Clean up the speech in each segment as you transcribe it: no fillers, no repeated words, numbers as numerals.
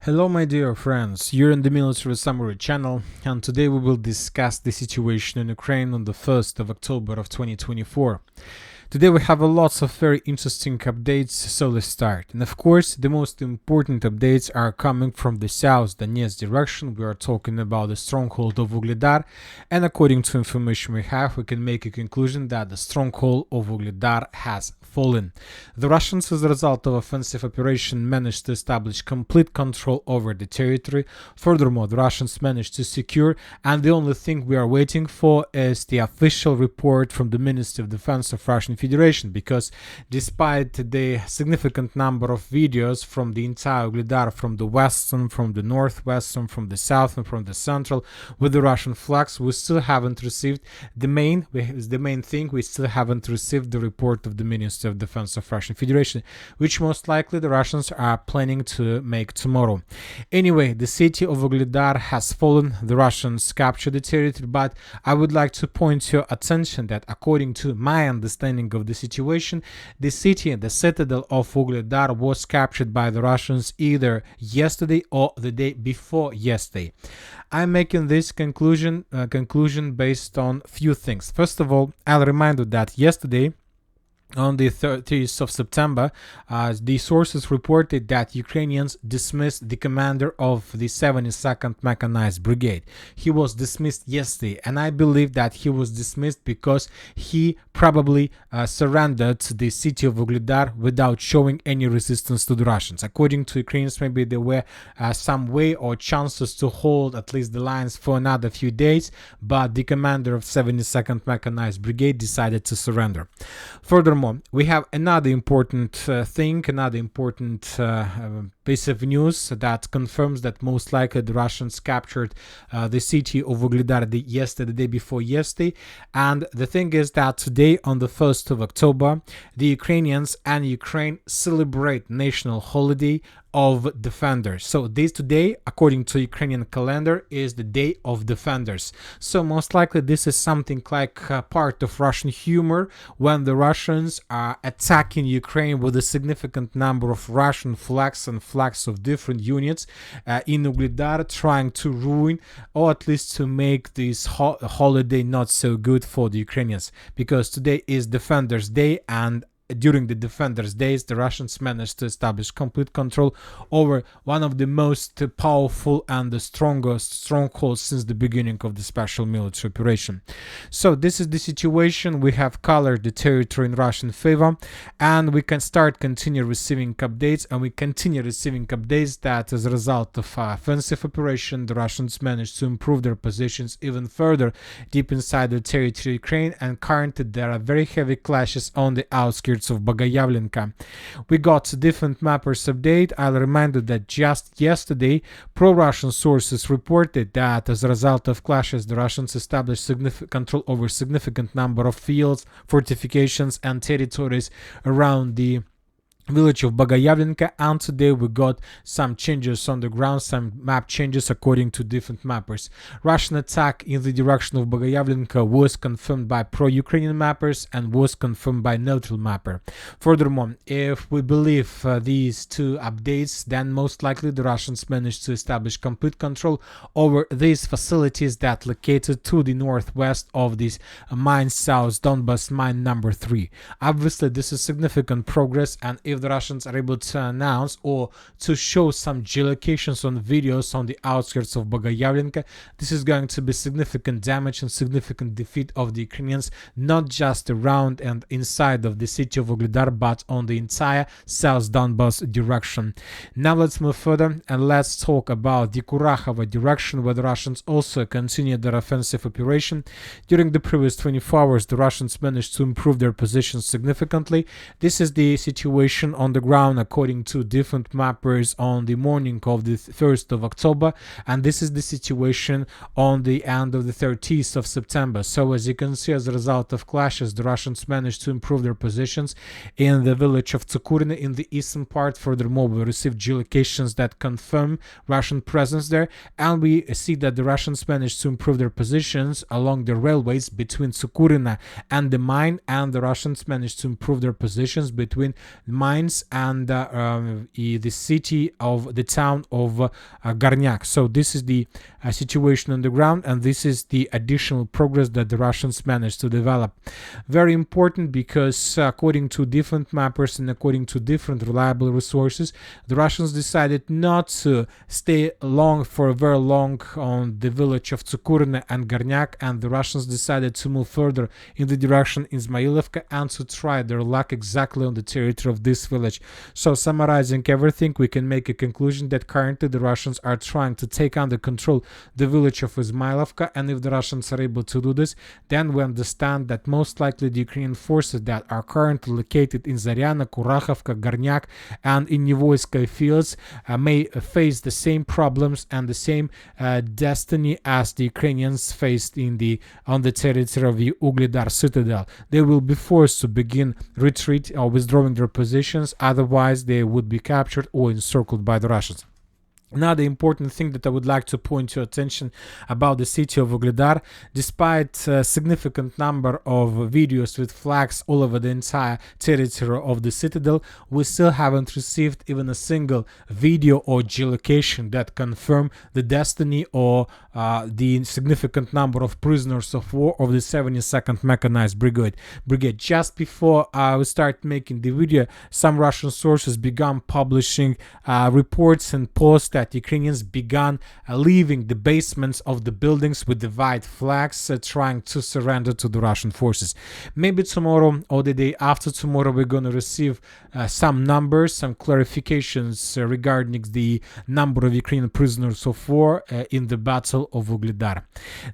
Hello my dear friends, you're in the Military Summary channel, and today we will discuss the situation in Ukraine on the 1st of October of 2024. Today we have lots of very interesting updates, so let's start. And of course, the most important updates are coming from the south Donetsk direction. We are talking about the stronghold of Vuhledar, and according to information we have, we can make a conclusion that the stronghold of Vuhledar has fallen. The Russians, as a result of offensive operation, managed to establish complete control over the territory. Furthermore, the Russians managed to secure, and the only thing we are waiting for is the official report from the Ministry of Defense of Russian Federation, because despite the significant number of videos from the entire Vuhledar, from the western, from the northwestern, from the south and from the central with the Russian flags, we still haven't received the main thing. We still haven't received the report of the Ministry of Defense of Russian Federation, which most likely the Russians are planning to make tomorrow. Anyway, the city of Vuhledar has fallen. The Russians captured the territory, but I would like to point your attention that according to my understanding of the situation, the city, the citadel of Vuhledar, was captured by the Russians either yesterday or the day before yesterday. I'm making this conclusion based on few things. First of all, I'll remind you that yesterday, on the 30th of September, the sources reported that Ukrainians dismissed the commander of the 72nd Mechanized Brigade. He was dismissed yesterday, and I believe that he was dismissed because he probably surrendered to the city of Vuhledar without showing any resistance to the Russians. According to Ukrainians, maybe there were some way or chances to hold at least the lines for another few days, but the commander of 72nd Mechanized Brigade decided to surrender. Furthermore, we have another important piece of news that confirms that most likely the Russians captured the city of Vuhledar the day before yesterday. And the thing is that today, on the 1st of October, the Ukrainians and Ukraine celebrate national holiday of defenders. So this today, according to Ukrainian calendar, is the Day of Defenders. So most likely this is something like part of Russian humor when the Russians are attacking Ukraine with a significant number of Russian flags and flags of different units in Vuhledar, trying to ruin or at least to make this holiday not so good for the Ukrainians, because today is Defenders Day, and during the Defenders Days, the Russians managed to establish complete control over one of the most powerful and the strongest strongholds since the beginning of the special military operation. So this is the situation. We have colored the territory in Russian favor, and we can continue receiving updates, and we continue receiving updates that as a result of offensive operation, the Russians managed to improve their positions even further deep inside the territory of Ukraine, and currently there are very heavy clashes on the outskirts of Bogayavlenka. We got different mappers update. I'll remind you that just yesterday, pro-Russian sources reported that as a result of clashes, the Russians established significant control over significant number of fields, fortifications and territories around the village of Bogayavlenka, and today we got some changes on the ground, some map changes according to different mappers. Russian attack in the direction of Bogayavlenka was confirmed by pro-Ukrainian mappers and was confirmed by neutral mapper. Furthermore, if we believe these two updates, then most likely the Russians managed to establish complete control over these facilities that located to the northwest of this mine south Donbas mine number 3. Obviously, this is significant progress, and if the Russians are able to announce or to show some geolocations on videos on the outskirts of Bogayavlenka, this is going to be significant damage and significant defeat of the Ukrainians, not just around and inside of the city of Vuhledar, but on the entire South Donbas direction. Now let's move further and let's talk about the Kurakhove direction, where the Russians also continued their offensive operation. During the previous 24 hours, the Russians managed to improve their position significantly. This is the situation on the ground according to different mappers on the morning of the 1st of October, and this is the situation on the end of the 30th of September. So as you can see, as a result of clashes, the Russians managed to improve their positions in the village of Tsukurina in the eastern part. Furthermore, we received geolocations that confirm Russian presence there, and we see that the Russians managed to improve their positions along the railways between Tsukurina and the mine, and the Russians managed to improve their positions between the mine lines and the city of the town of Gornyak. So this is the situation on the ground, and this is the additional progress that the Russians managed to develop. Very important, because according to different mappers and according to different reliable resources, the Russians decided not to stay very long on the village of Tsukurne and Gornyak, and the Russians decided to move further in the direction Izmailovka and to try their luck exactly on the territory of this village. So summarizing everything, we can make a conclusion that currently the Russians are trying to take under control the village of Izmailovka, and if the Russians are able to do this, then we understand that most likely the Ukrainian forces that are currently located in Zaryana, Kurakhove, Gornyak and in Nivoyskaya fields may face the same problems and the same destiny as the Ukrainians faced on the territory of the Vuhledar citadel. They will be forced to begin retreat or withdrawing their positions, otherwise they would be captured or encircled by the Russians. Another important thing that I would like to point your attention about the city of Vuhledar, despite a significant number of videos with flags all over the entire territory of the citadel, we still haven't received even a single video or geolocation that confirm the destiny or the significant number of prisoners of war of the 72nd Mechanized Brigade. Just before we start making the video, some Russian sources began publishing reports and posts that Ukrainians began leaving the basements of the buildings with the white flags, trying to surrender to the Russian forces. Maybe tomorrow or the day after tomorrow we're going to receive some numbers, some clarifications regarding the number of Ukrainian prisoners of war in the Battle of Vuhledar.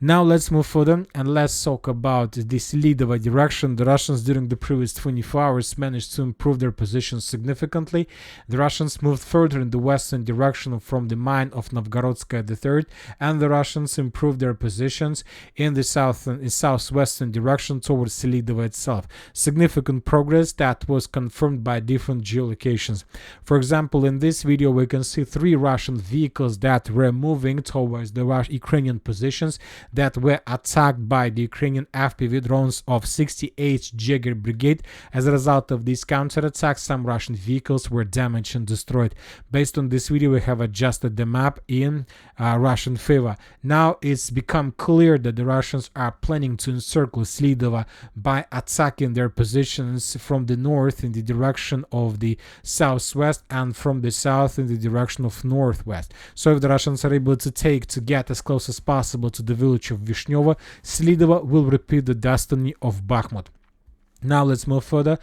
Now let's move further and let's talk about the Selidove direction. The Russians during the previous 24 hours managed to improve their position significantly. The Russians moved further in the western direction from the mine of Novgorodskaya III, and the Russians improved their positions in the southwestern direction towards Selidove itself. Significant progress that was confirmed by different geolocations. For example, in this video we can see 3 Russian vehicles that were moving towards the Ukrainian positions that were attacked by the Ukrainian FPV drones of 68th Jaeger Brigade. As a result of these counterattacks, some Russian vehicles were damaged and destroyed. Based on this video, we have adjusted the map in Russian favor. Now it's become clear that the Russians are planning to encircle Selidove by attacking their positions from the north in the direction of the southwest and from the south in the direction of northwest. So if the Russians are able to get as close as possible to the village of Vyshneve, Selidove will repeat the destiny of Bakhmut. Now let's move further.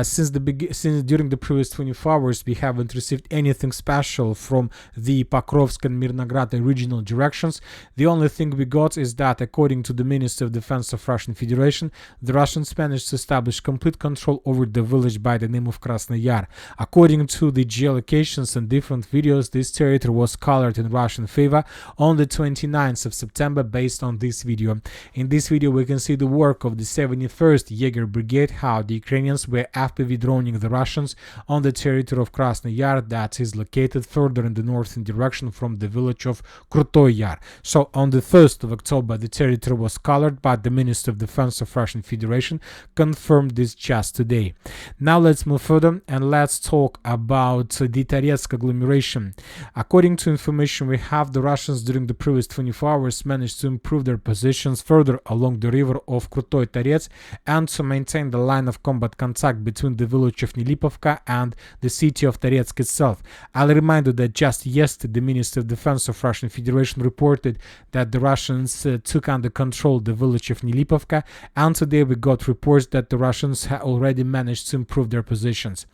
Since during the previous 24 hours we haven't received anything special from the Pokrovsk and Mirnograd regional directions. The only thing we got is that, according to the Ministry of Defense of Russian Federation, the Russians managed to establish complete control over the village by the name of Krasny Yar. According to the geolocations and different videos, this territory was colored in Russian favor on the 29th of September based on this video. In this video we can see the work of the 71st Jaeger Brigade, how the Ukrainians were FPV droning the Russians on the territory of Krasny Yar that is located further in the northern direction from the village of Krutoy Yar. So on the 1st of October the territory was colored, but the Minister of Defense of Russian Federation confirmed this just today. Now let's move further and let's talk about the Toretsk agglomeration. According to information we have, the Russians during the previous 24 hours managed to improve their positions further along the river of Krutoy Toretsk and to maintain the line of combat contact between the village of Nilipovka and the city of Toretsk itself. I'll remind you that just yesterday the Minister of Defense of Russian Federation reported that the Russians took under control the village of Nilipovka, and today we got reports that the Russians have already managed to improve their positions.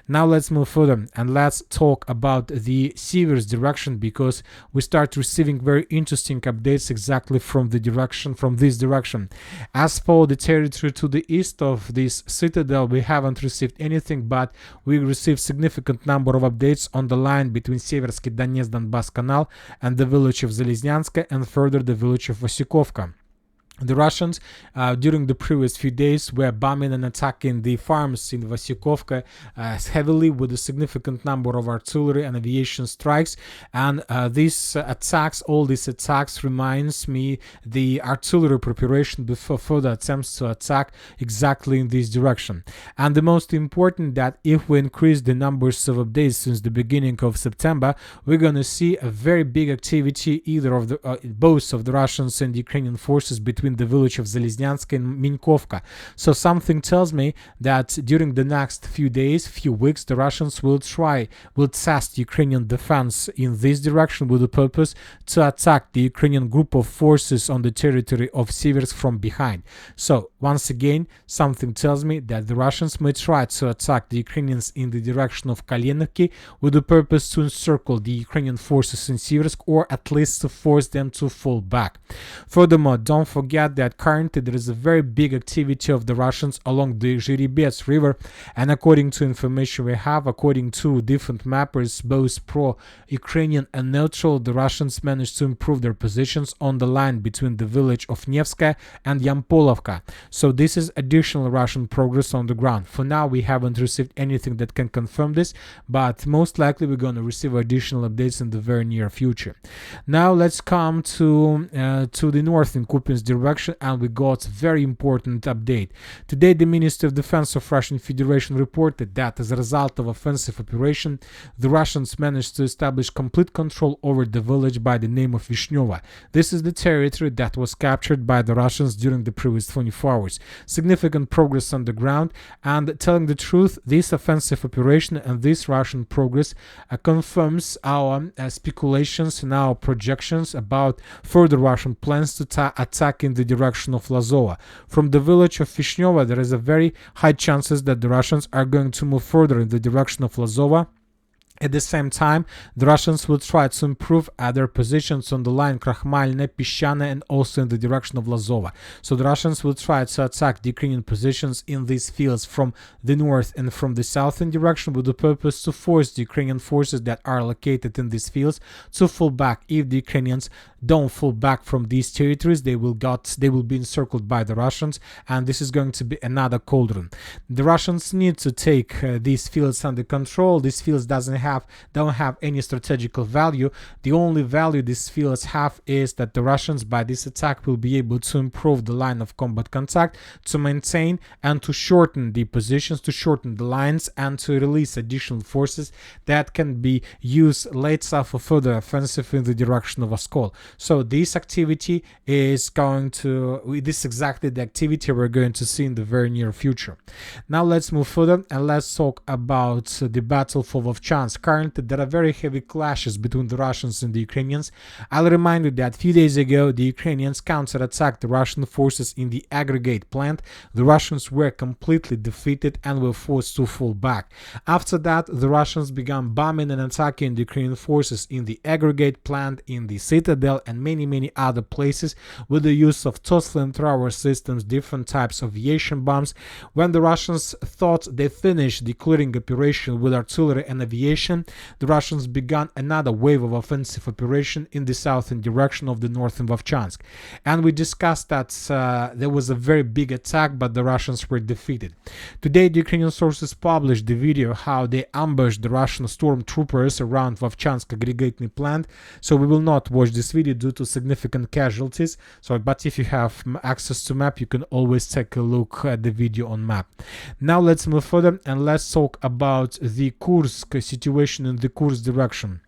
Now let's move further and let's talk about the Siversk direction, because we start receiving very interesting updates exactly from this direction. As for the territory to the east of this citadel, we haven't received anything, but we received significant number of updates on the line between Siversk Donetsk Donbass Canal and the village of Zeleznyanska and further the village of Vasikovka. The Russians, during the previous few days, were bombing and attacking the farms in Vasykovka heavily with a significant number of artillery and aviation strikes. And all these attacks reminds me the artillery preparation before further attempts to attack exactly in this direction. And the most important, that if we increase the numbers of updates since the beginning of September, we're going to see a very big activity either of both of the Russians and Ukrainian forces between the village of Zelezhnyansk and Minkovka. So something tells me that during the next few weeks, the Russians will test Ukrainian defense in this direction with the purpose to attack the Ukrainian group of forces on the territory of Siversk from behind. So once again, something tells me that the Russians may try to attack the Ukrainians in the direction of Kalenovki with the purpose to encircle the Ukrainian forces in Siversk, or at least to force them to fall back. Furthermore, don't forget that currently there is a very big activity of the Russians along the Zhiribets river, and according to information we have, according to different mappers, both pro-Ukrainian and neutral, the Russians managed to improve their positions on the line between the village of Nevskaya and Yampolovka. So this is additional Russian progress on the ground. For now, we haven't received anything that can confirm this, but most likely we're going to receive additional updates in the very near future. Now let's come to the north in Kupiansk direction, and we got a very important update. Today, the Ministry of Defense of Russian Federation reported that as a result of offensive operation, the Russians managed to establish complete control over the village by the name of Vyshneve. This is the territory that was captured by the Russians during the previous 24 hours. Significant progress on the ground, and telling the truth, this offensive operation and this Russian progress confirms our speculations and our projections about further Russian plans to attack in the direction of Lozova. From the village of Vyshneve, there is a very high chances that the Russians are going to move further in the direction of Lozova. At the same time, the Russians will try to improve their positions on the line Krakhmalne, Pishane, and also in the direction of Lozova. So the Russians will try to attack the Ukrainian positions in these fields from the north and from the southern direction with the purpose to force the Ukrainian forces that are located in these fields to fall back. If the Ukrainians don't fall back from these territories, they will be encircled by the Russians, and this is going to be another cauldron. The Russians need to take these fields under control. These fields don't have any strategical value. The only value these fields have is that the Russians by this attack will be able to improve the line of combat contact, to maintain and to shorten the positions, to shorten the lines, and to release additional forces that can be used later for further offensive in the direction of Oskol. So this activity is exactly the activity we're going to see in the very near future. Now let's move further and let's talk about the battle for Vovchansk. Currently, there are very heavy clashes between the Russians and the Ukrainians. I'll remind you that a few days ago, the Ukrainians counterattacked the Russian forces in the aggregate plant. The Russians were completely defeated and were forced to fall back. After that, the Russians began bombing and attacking the Ukrainian forces in the aggregate plant, in the citadel, and many other places with the use of TOS flamethrower systems, different types of aviation bombs. When the Russians thought they finished the clearing operation with artillery and aviation, the Russians began another wave of offensive operation in the southern direction of the northern Vovchansk. And we discussed that there was a very big attack, but the Russians were defeated. Today, the Ukrainian sources published the video how they ambushed the Russian stormtroopers around Vovchansk aggregate plant. So we will not watch this video due to significant casualties. But if you have access to map, you can always take a look at the video on map. Now let's move further and let's talk about the Kursk situation in the Kursk direction.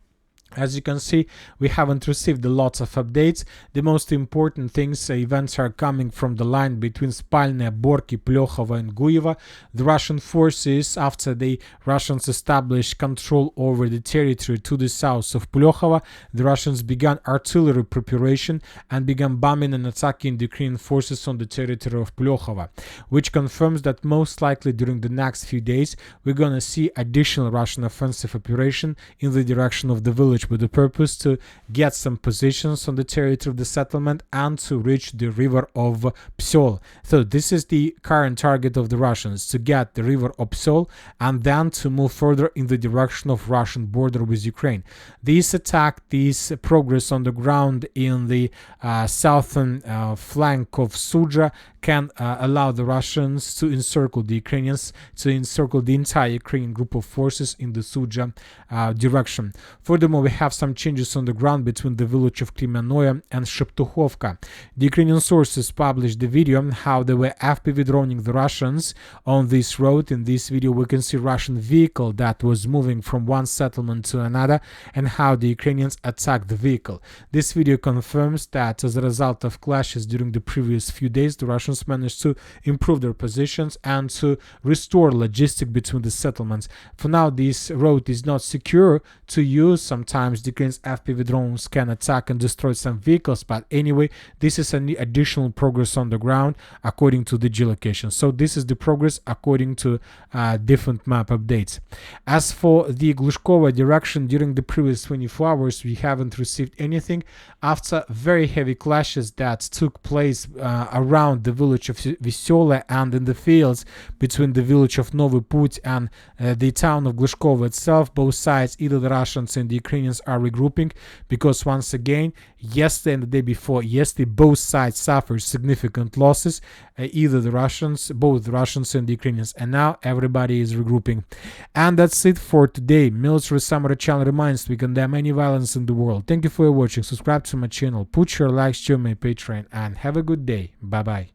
As you can see, we haven't received lots of updates. The most important events are coming from the line between Spalne, Borki, Pokrovsk, and Guyeva. The Russian forces, after the Russians established control over the territory to the south of Pokrovsk, the Russians began artillery preparation and began bombing and attacking the Ukrainian forces on the territory of Pokrovsk, which confirms that most likely during the next few days, we're going to see additional Russian offensive operation in the direction of the village approach with the purpose to get some positions on the territory of the settlement and to reach the river of Psol. So this is the current target of the Russians, to get the river of Psol and then to move further in the direction of Russian border with Ukraine. This attack, this progress on the ground in the southern flank of Sudzha can allow the Russians to encircle the Ukrainians, to encircle the entire Ukrainian group of forces in the Sudzha direction. Furthermore, we have some changes on the ground between the village of Kremenoye and Sheptuhovka. The Ukrainian sources published the video how they were FPV droning the Russians on this road. In this video, we can see Russian vehicle that was moving from one settlement to another and how the Ukrainians attacked the vehicle. This video confirms that as a result of clashes during the previous few days, the Russians managed to improve their positions and to restore logistics between the settlements. For now, this road is not secure to use. Sometimes the Ukraine's FPV drones can attack and destroy some vehicles, but anyway, this is an additional progress on the ground according to the geolocation. So this is the progress according to different map updates. As for the Glushkova direction, during the previous 24 hours, we haven't received anything after very heavy clashes that took place around the village of Vysole and in the fields between the village of Novy Put and the town of Glushkova itself. Both sides, either the Russians and the Ukrainians, are regrouping because once again, yesterday and the day before yesterday, both sides suffered significant losses, either the Russians, both the Russians and the Ukrainians, and now everybody is regrouping. And that's it for today. Military Summary channel reminds we condemn any violence in the world. Thank you for watching. Subscribe to my channel, put your likes, join my Patreon, and have a good day. Bye bye.